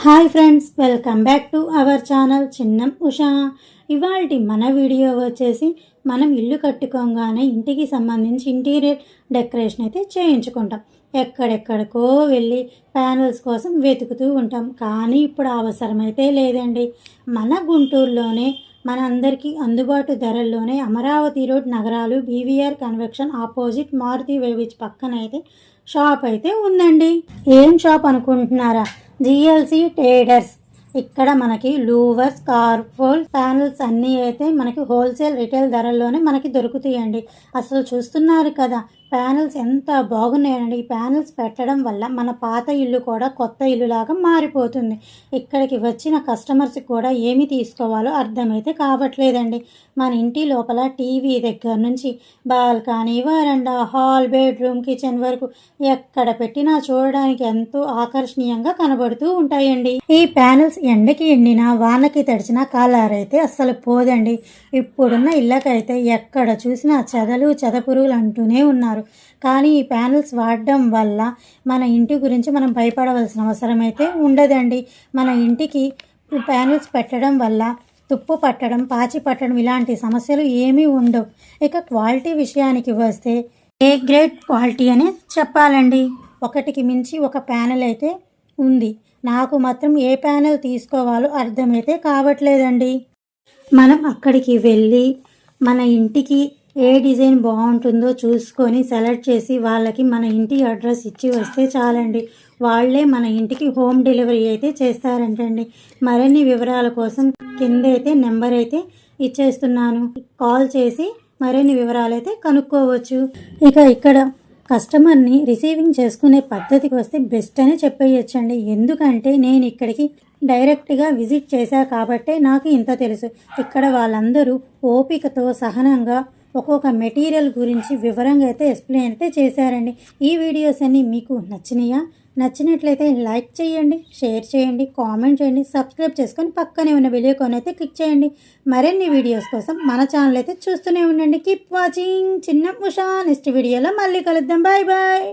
Hi friends, welcome back to our channel Chinnam Usha. ఇవాల్టి మన video వచ్చేసి మనం ఇల్లు కట్టుకోగానే ఇంటికి సంబంధించి ఇంటీరియర్ డెకరేషన్ అయితే చేయించుకుంటాం. ఎక్కడెక్కడికో వెళ్ళి ప్యానల్స్ కోసం వెతుకుతూ ఉంటాం. కానీ ఇప్పుడు అవసరమైతే లేదండి. మన గుంటూరులోనే మనందరికీ అందుబాటు ధరల్లోనే అమరావతి రోడ్ నగరాలు బీవీఆర్ కన్వెక్షన్ ఆపోజిట్ మారుతి వేవిచ్ పక్కన అయితే షాప్ అయితే ఉందండి. ఏం షాప్ అనుకుంటున్నారా? GLC traders. ఇక్కడ మనకి లూవర్స్, కార్ఫోల్ ప్యానల్స్ అన్నీ అయితే మనకి హోల్సేల్ రిటైల్ ధరల్లోనే మనకి దొరుకుతాయండి. అసలు చూస్తున్నారు కదా ప్యానల్స్ ఎంత బాగున్నాయండి. ఈ ప్యానల్స్ పెట్టడం వల్ల మన పాత ఇల్లు కూడా కొత్త ఇల్లులాగా మారిపోతుంది. ఇక్కడికి వచ్చిన కస్టమర్స్కి కూడా ఏమి తీసుకోవాలో అర్థమైతే కావట్లేదండి. మన ఇంటి లోపల టీవీ దగ్గర నుంచి బాల్కనీ, వరండా, హాల్, బెడ్రూమ్, కిచెన్ వరకు ఎక్కడ పెట్టినా చూడడానికి ఎంతో ఆకర్షణీయంగా కనబడుతూ ఉంటాయండి. ఈ ప్యానల్స్ ఎండకి ఎండినా వానకి తడిచిన కలర్ అయితే అస్సలు పోదండి. ఇప్పుడున్న ఇళ్ళకైతే ఎక్కడ చూసినా చెదలు చెదపురుగులు అంటూనే ఉన్నారు. కానీ ఈ ప్యానల్స్ వాడడం వల్ల మన ఇంటి గురించి మనం భయపడవలసిన అవసరం అయితే ఉండదండి. మన ఇంటికి ప్యానల్స్ పెట్టడం వల్ల తుప్పు పట్టడం, పాచి పట్టడం ఇలాంటి సమస్యలు ఏమీ ఉండవు. ఇక క్వాలిటీ విషయానికి వస్తే ఏ గ్రేడ్ క్వాలిటీ అనే చెప్పాలండి. ఒకటికి మించి ఒక ప్యానెల్ అయితే ఉంది. నాకు మాత్రం ఏ ప్యానెల్ తీసుకోవాలో అర్థమైతే కావట్లేదండి. మనం అక్కడికి వెళ్ళి మన ఇంటికి ఏ డిజైన్ బాగుంటుందో చూసుకొని సెలెక్ట్ చేసి వాళ్ళకి మన ఇంటి అడ్రస్ ఇచ్చి వస్తే చాలండి. వాళ్ళే మన ఇంటికి హోమ్ డెలివరీ అయితే చేస్తారంటండి. మరిన్ని వివరాల కోసం కింద అయితే నెంబర్ అయితే ఇచ్చేస్తున్నాను. కాల్ చేసి మరిన్ని వివరాలు అయితే కనుక్కోవచ్చు. ఇక్కడ కస్టమర్ని రిసీవింగ్ చేసుకునే పద్ధతికి వస్తే బెస్ట్ అని చెప్పేయచ్చండి. ఎందుకంటే నేను ఇక్కడికి డైరెక్ట్గా విజిట్ చేశా కాబట్టే నాకు ఇంత తెలుసు. ఇక్కడ వాళ్ళందరూ ఓపికతో సహనంగా ఒక్కొక్క మెటీరియల్ గురించి వివరంగా అయితే ఎక్స్ప్లెయిన్ అయితే చేశారండి. ఈ వీడియోస్ అన్నీ మీకు నచ్చినాయా? నచ్చినట్లయితే లైక్ చేయండి, షేర్ చేయండి, కామెంట్ చేయండి, సబ్స్క్రైబ్ చేసుకొని పక్కనే ఉన్న బెల్ ఐకాన్ అయితే క్లిక్ చేయండి. మరిన్ని వీడియోస్ కోసం మన ఛానల్ అయితే చూస్తూనే ఉండండి. Keep watching Chinnam Usha. Next వీడియోలో మళ్ళీ కలుద్దాం. Bye bye.